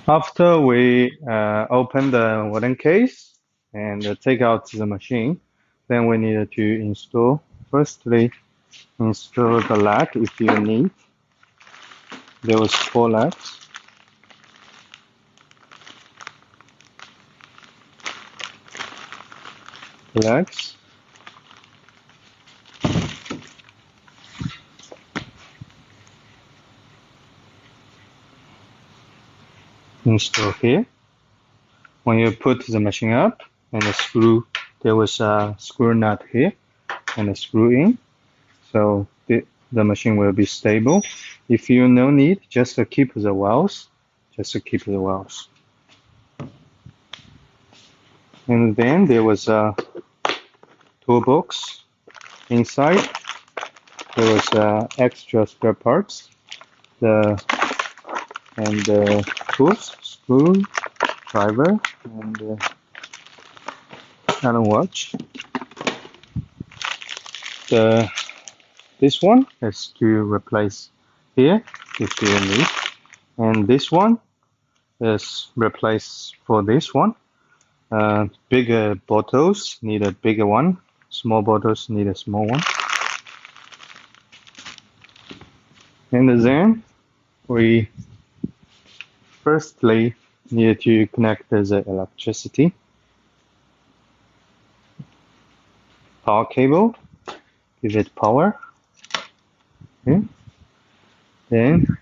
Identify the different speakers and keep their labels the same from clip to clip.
Speaker 1: After we open the wooden case and take out the machine, then we need to install. Firstly, install the lag if you need. There was 4 lags. Lags. Install here. When you put the machine up and the screw, there was a screw nut here and a screw in, so the machine will be stable. If you no need, just keep the wells. Just keep the wells. And then there was a toolbox inside. There was extra spare parts, the tools, screw, driver, and Allen watch. This one is to replace here if you need, and this one is replace for this one. Bigger bottles need a bigger one. Small bottles need a small one. And then we firstly need to connect the electricity power cable, give it power. Okay. Then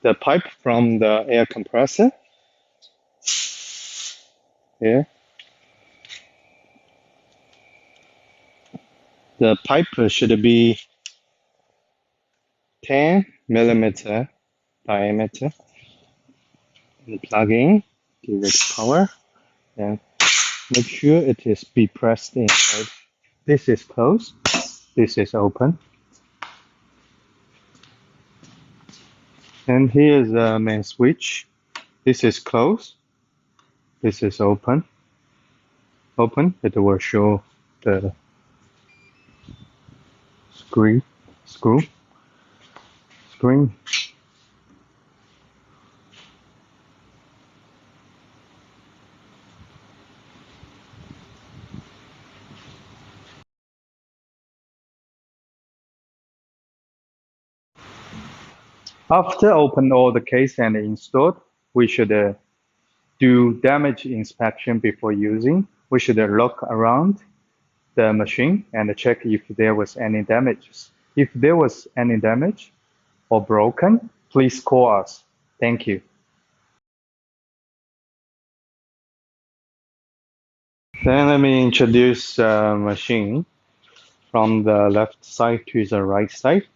Speaker 1: the pipe from the air compressor here. The pipe should be 10 millimeter diameter. And plug in, give it power, and make sure it is be pressed inside. This is closed, this is open. And here is the main switch. This is closed, this is open. Open, it will show the screen. After open all the case and installed, we should do damage inspection before using. We should look around the machine and check if there was any damages. If there was any damage or broken, please call us. Thank you. Then let me introduce the machine from the left side to the right side.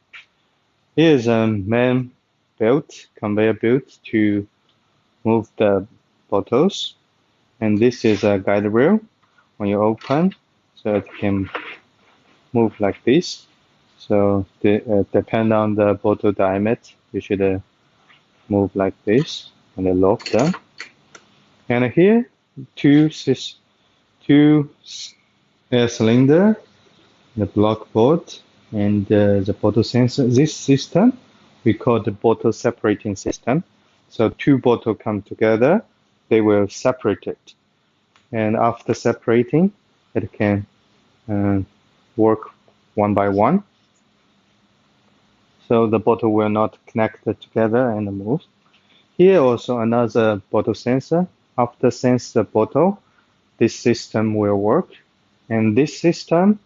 Speaker 1: Here is a main belt, conveyor belt to move the bottles. And this is a guide rail when you open, so it can move like this. So depend on the bottle diameter, you should move like this and then lock them. And here, two air cylinder, the block board, and the bottle sensor. This system we call the bottle separating system. So 2 bottles come together, they will separate it. And after separating, it can work one by one. So the bottle will not connect together and move. Here also another bottle sensor. After sense the bottle, this system will work. And this system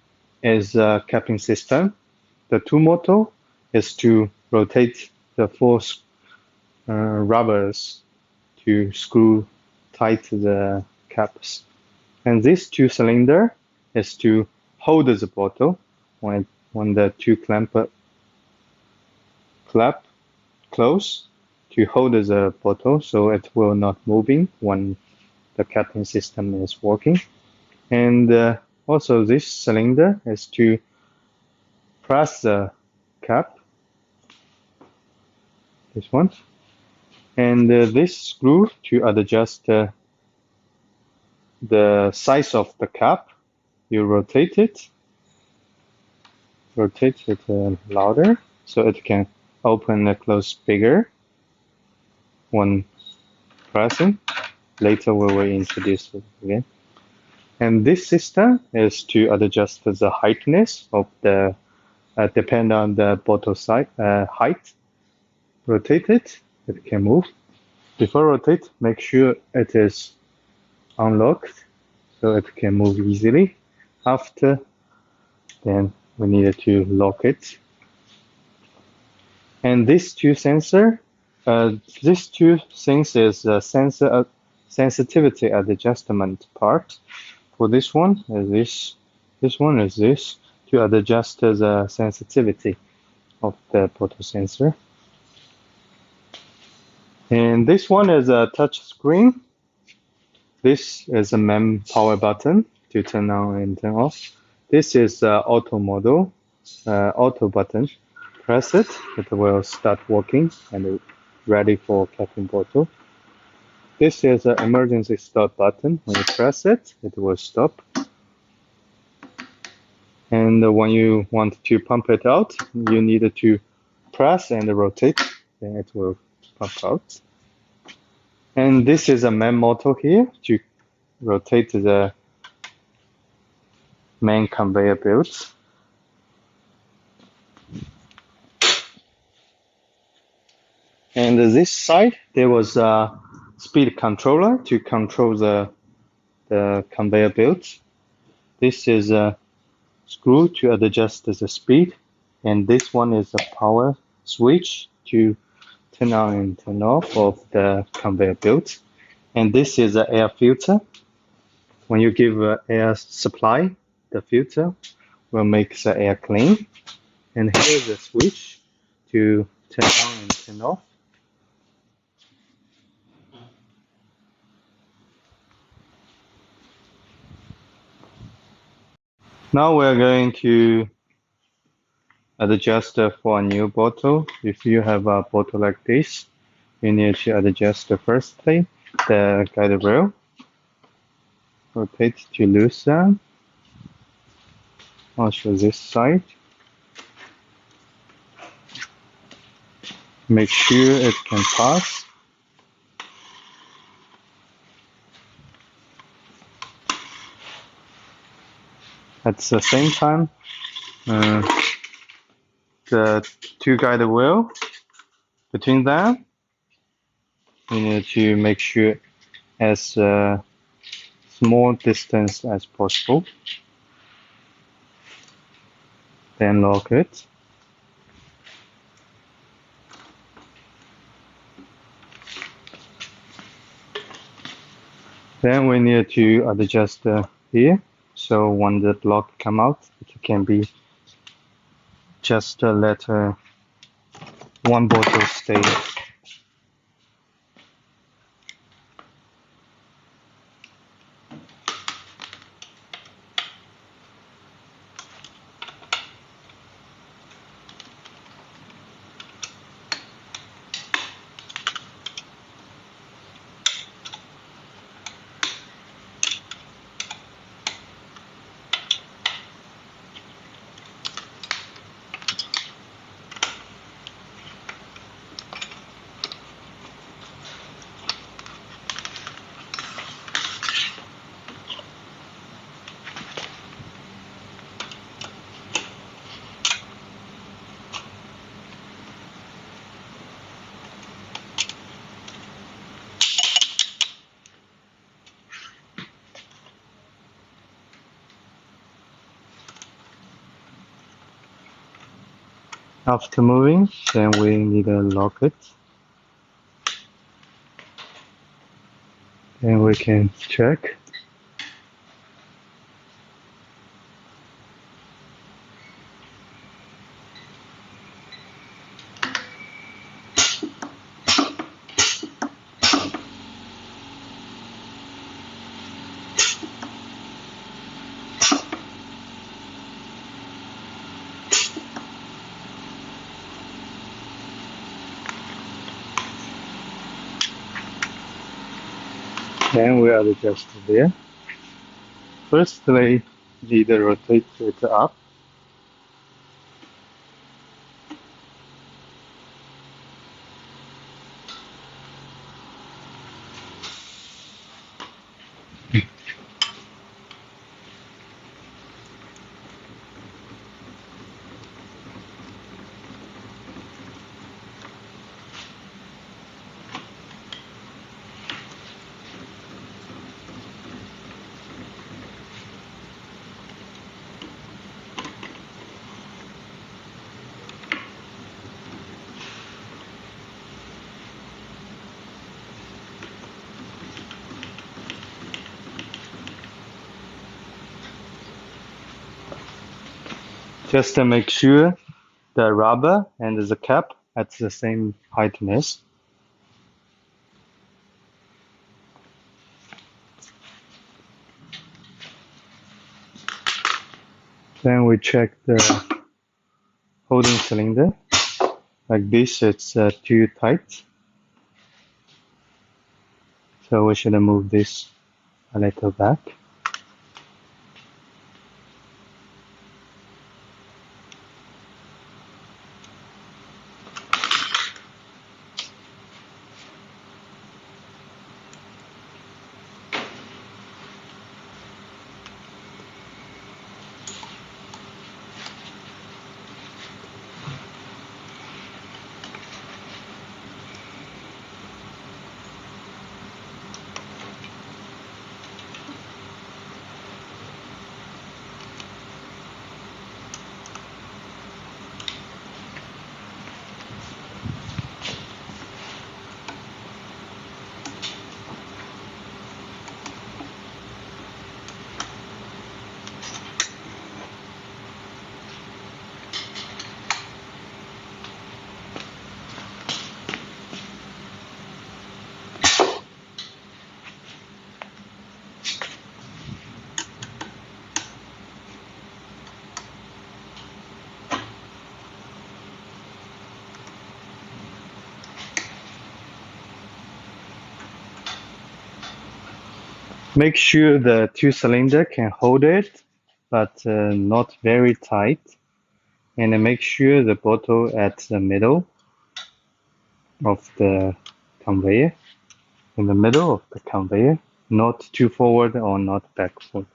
Speaker 1: is a capping system. The 2 motor is to rotate the 4 rubbers to screw tight the caps. And this 2 cylinder is to hold the bottle when the 2 clamp close to hold the bottle so it will not moving when the capping system is working. And also this cylinder is to press the cap, this one, and this screw to adjust the size of the cap. You rotate it louder so it can open and close bigger when pressing. Later we will introduce it again. And this system is to adjust the heightness of the depend on the bottle size, height. Rotate it, it can move. Before rotate, make sure it is unlocked so it can move easily. After, then we need to lock it. And these two these two things is sensor sensitivity adjustment part. For this one is this one is this to adjust the sensitivity of the photo sensor. And this one is a touch screen. This is a main power button to turn on and turn off. This is auto model, auto button. Press it, it will start working and ready for capping bottle. This is an emergency stop button. When you press it, it will stop. And when you want to pump it out, you need to press and rotate, then it will pump out. And this is a main motor here to rotate the main conveyor belt. And this side, there was a speed controller to control the conveyor belt. This is a screw to adjust the speed. And this one is a power switch to turn on and turn off of the conveyor belt. And this is an air filter. When you give air supply, the filter will make the air clean. And here's the switch to turn on and turn off. Now we're going to adjust for a new bottle. If you have a bottle like this, you need to adjust firstly the guide rail. Rotate to loosen. Also this side. Make sure it can pass. At the same time, the two guide wheel, between them, you need to make sure as small distance as possible. Then lock it. Then we need to adjust here. So when the block come out, it can be just let one bottle stay. After moving, then we need to lock it. Then we can check. Then we adjust there. Firstly, need to rotate it up. just to make sure the rubber and the cap at the same heightness. Then we check the holding cylinder. Like this, it's too tight. So we should move this a little back. Make sure the two cylinder can hold it, but not very tight. And make sure the bottle at the middle of the conveyor, in the middle of the conveyor, not too forward or not backward.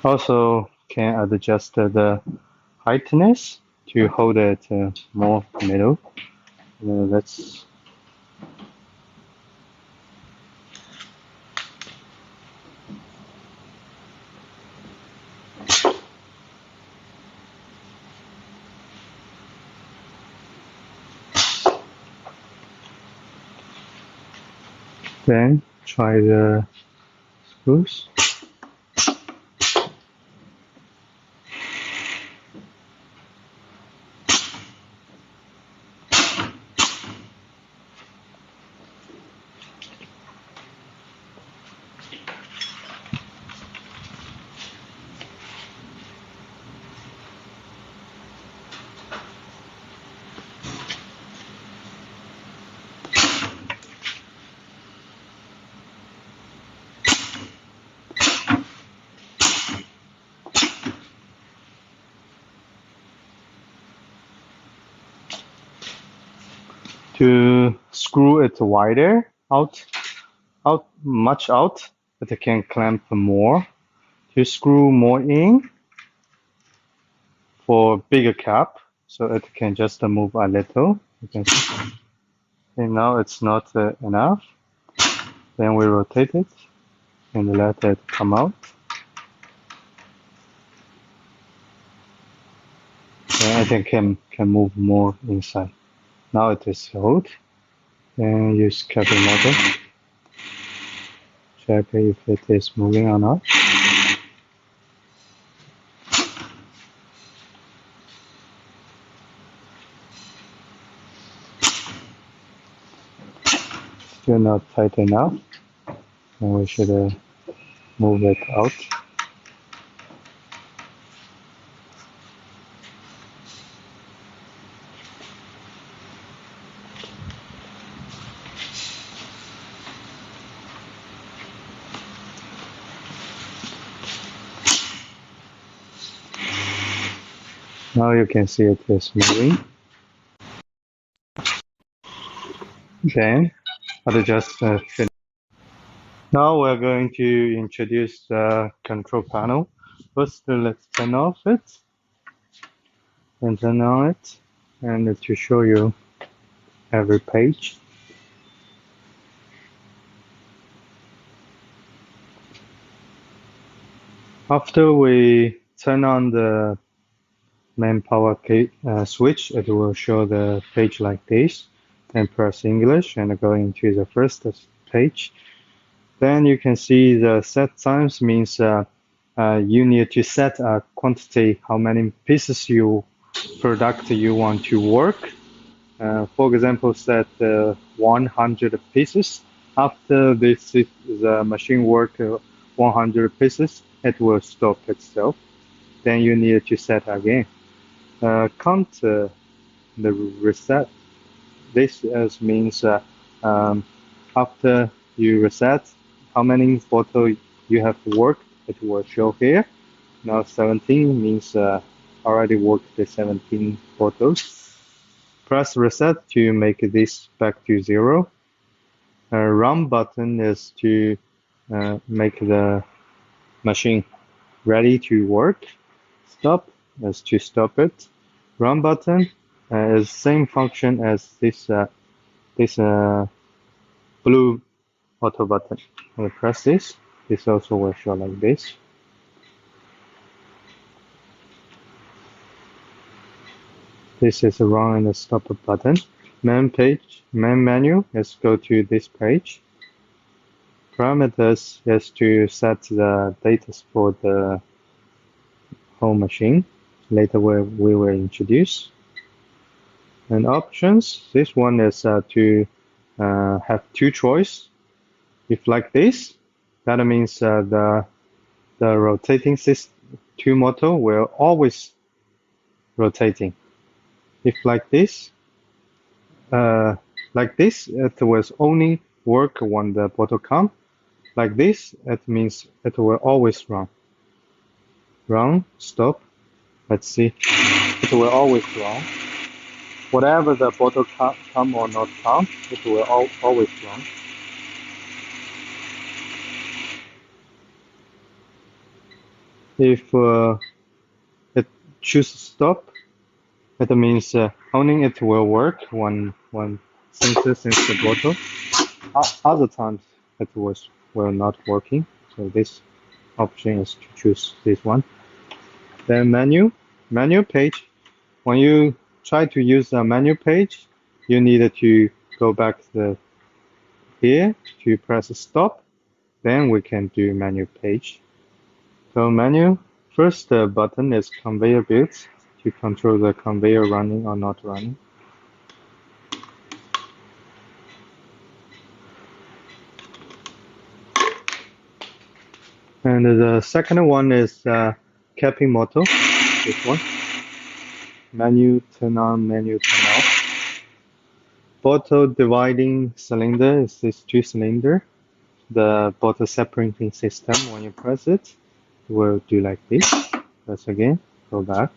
Speaker 1: Also can adjust the heightness to hold it more middle. Let's then try the screws. To screw it wider out, much out, but it can clamp more. To screw more in for bigger cap, so it can just move a little. You can see. And now it's not enough. Then we rotate it and let it come out. And I think can move more inside. Now it is held. Then use cable motor. Check if it is moving or not. Still not tight enough. And we should move it out. Now you can see it is moving. Then adjust the finish. Now we're going to introduce the control panel. First, let's turn off it and turn on it, and to show you every page. After we turn on the main power switch, it will show the page like this. Then press English and go into the first page. Then you can see the set times means you need to set a quantity, how many pieces product you want to work. For example, set 100 pieces. After the machine work 100 pieces, it will stop itself. Then you need to set again. Count the reset. This means after you reset, how many photos you have worked, it will show here. Now 17 means already worked the 17 photos. Press reset to make this back to 0. Run button is to make the machine ready to work. Stop is to stop it. Run button is same function as this blue auto button. When I press this also will show like this. This is a run and a stop button. Main menu is go to this page. Parameters is to set the data for the whole machine. Later we will introduce. And options, this one is to have two choice. If like this, that means the rotating two motor will always rotating. If like this, it will only work when the bottle come. Like this, it means it will always run. Run, stop. Let's see. It will always run. Whatever the bottle come or not come, it will always run. If it choose stop, it means only it will work when sensor sense the bottle. Other times it will not working. So this option is to choose this one. Then menu page. When you try to use a menu page, you need to go back here to press stop. Then we can do menu page. So menu, first button is conveyor belts to control the conveyor running or not running. And the second one is capping motor, this one. Menu turn on, menu turn off. Bottle dividing cylinder is this 2-cylinder. The bottle separating system, when you press it, will do like this. Press again, go back.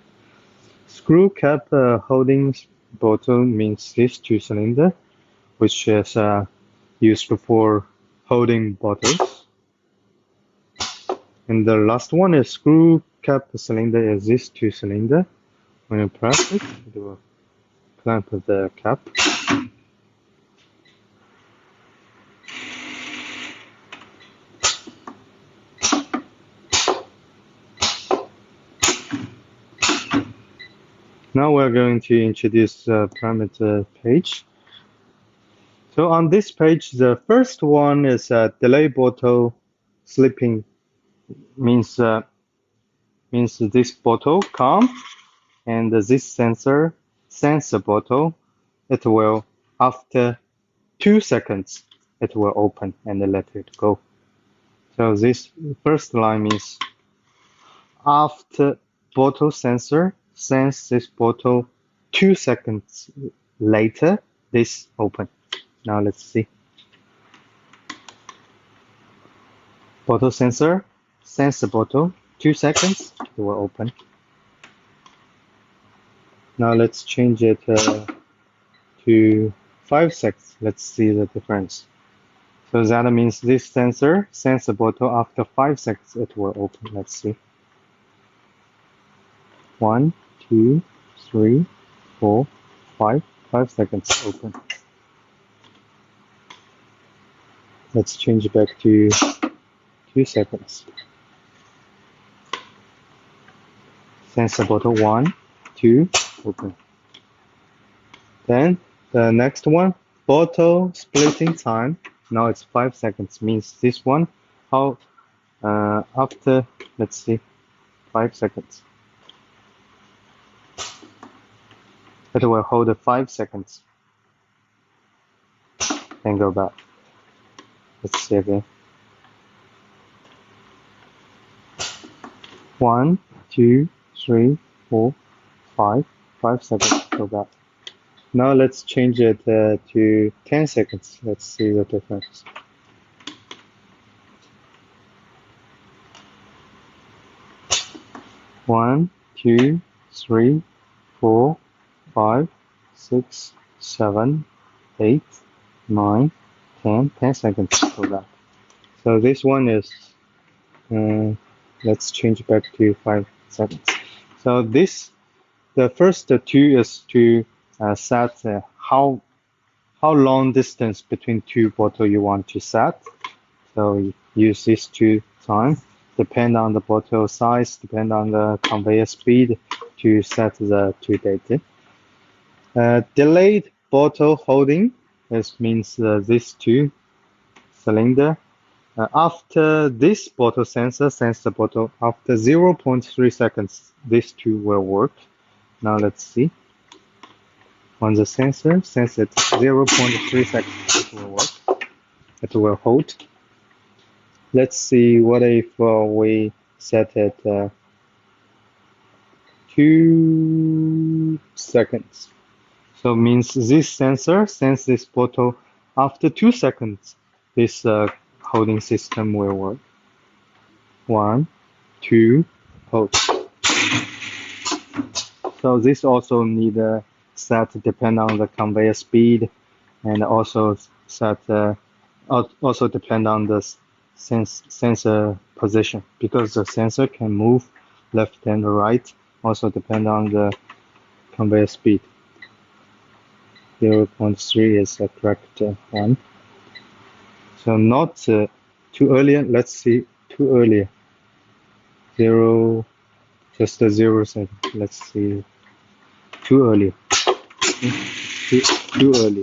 Speaker 1: Screw cap holding bottle means this 2-cylinder, which is used for holding bottles. And the last one is screw cap cylinder is this 2-cylinder. When you press it, it will clamp the cap. Now we're going to introduce the parameter page. So on this page, the first one is delay bottle slipping. Means this bottle come and this sensor sense the bottle. It will after 2 seconds it will open and let it go. So this first line means after bottle sensor sense this bottle 2 seconds later this open. Now let's see. Bottle sensor sense the bottle 2 seconds it will open. Now let's change it to 5 seconds. Let's see the difference. So that means this sensor sense the bottle after 5 seconds it will open. Let's see. 1, 2, 3, 4, 5. 5 seconds open. Let's change back to 2 seconds. Sense the bottle 1, 2, open. Then the next one, bottle splitting time. Now it's 5 seconds. Means this one, how after, let's see, 5 seconds. It will hold 5 seconds. And go back. Let's see again. 1, 2, 3, 4, 5. 5 seconds. Go back. Now let's change it to 10 seconds. Let's see the difference. One, 2, 3, 4, 5, 6, 7, 8, 9, 10. 10 seconds for that. So this one is, let's change back to 5 seconds. So this, the first two is to set how long distance between two bottles you want to set. So you use these two times. Depend on the bottle size, depend on the conveyor speed to set the two data. Delayed bottle holding, this means these two cylinder. After this bottle sensor sense the bottle, after 0.3 seconds, these two will work. Now let's see. On the sensor, sense it 0.3 seconds, it will work. It will hold. Let's see what if we set it 2 seconds. So means this sensor sense this bottle after 2 seconds. This holding system will work. 1, 2, hold. So this also need set depend on the conveyor speed, and also set also depend on the sensor position, because the sensor can move left and right. Also depend on the conveyor speed. 0.3 is the correct one. So not too early. Let's see, too early. Just a 0 second. Let's see, too early. Too early.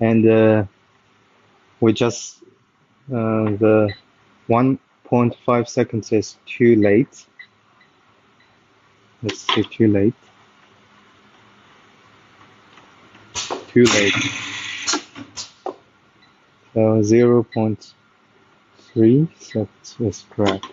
Speaker 1: And we just the 1.5 seconds is too late. Let's see, too late. Too late. So 0.3 seconds is correct.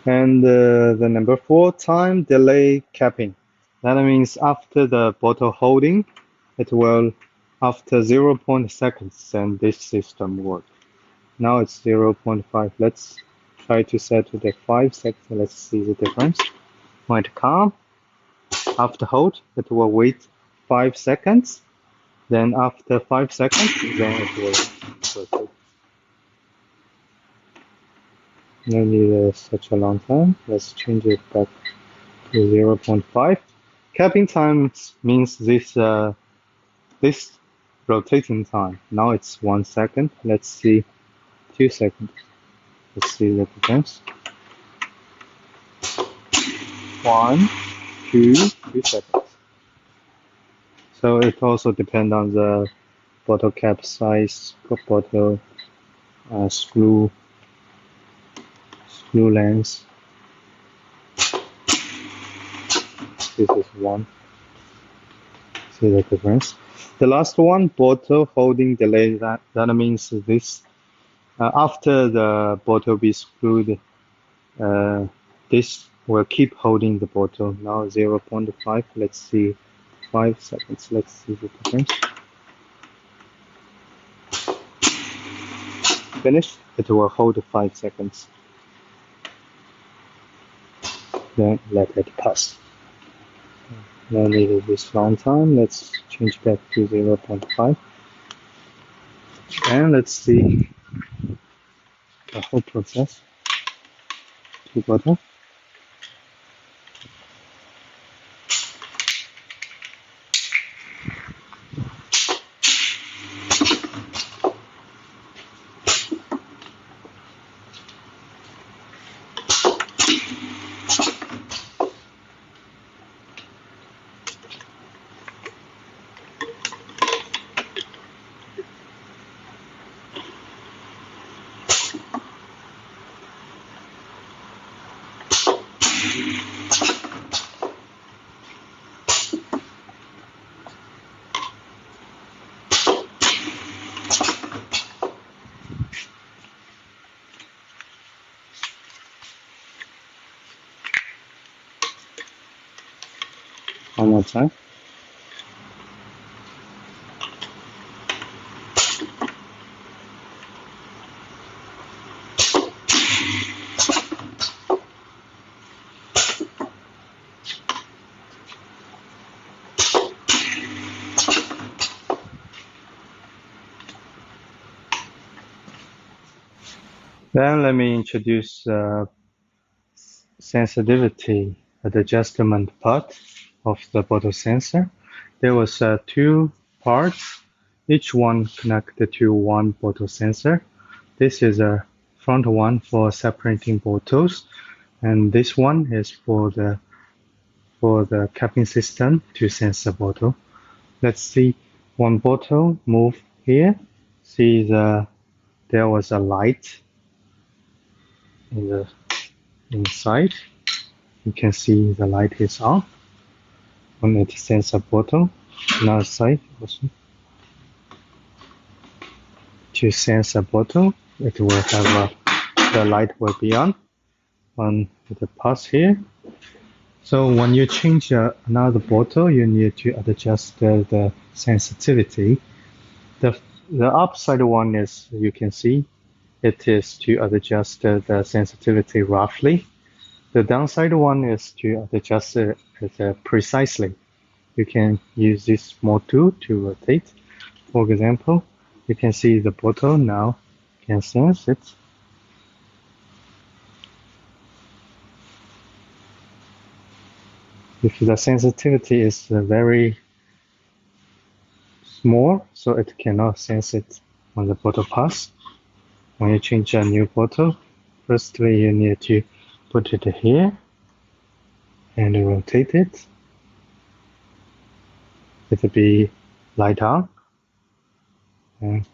Speaker 1: And the number 4, time delay capping. That means after the bottle holding, it will, after 0.0 seconds, then this system work. Now it's 0.5. Let's try to set to the 5 seconds. Let's see the difference. When it come, after hold, it will wait 5 seconds. Then after 5 seconds, then it will proceed. No need such a long time. Let's change it back to 0.5. Capping time means this this rotating time. Now it's 1 second. Let's see, 2 seconds. Let's see the difference. 1, 2, 2 seconds. So it also depends on the bottle cap size, bottle screw length. This is 1. See the difference. The last one, bottle holding delay. That means this after the bottle be screwed, this will keep holding the bottle. Now 0.5. Let's see, 5 seconds. Let's see the difference. Finished. It will hold 5 seconds. Then let it pass. No need of this long time. Let's change back to 0.5. And let's see the whole process. Two bottle. One more time. Then let me introduce sensitivity adjustment part of the bottle sensor. There was two parts, each one connected to one bottle sensor. This is a front one for separating bottles, and this one is for the capping system to sense the bottle. Let's see one bottle move here. See there was a light in the inside. You can see the light is on when it senses a bottle. Another side also. To sense a bottle, it will have the light will be on when it pass here. So when you change another bottle, you need to adjust the sensitivity. The upside one is, you can see, it is to adjust the sensitivity roughly. The downside one is to adjust it precisely. You can use this small tool to rotate. For example, you can see the bottle now can sense it. If the sensitivity is very small, so it cannot sense it when the bottle pass. When you change a new bottle, firstly you need to put it here and rotate it. It will be light on and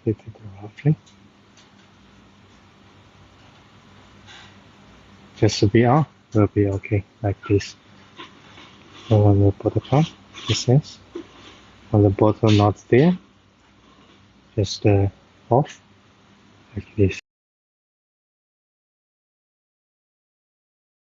Speaker 1: rotate it roughly. Just to be on will be okay like this. So when the bottle comes, it says when the bottle not there, just off like this.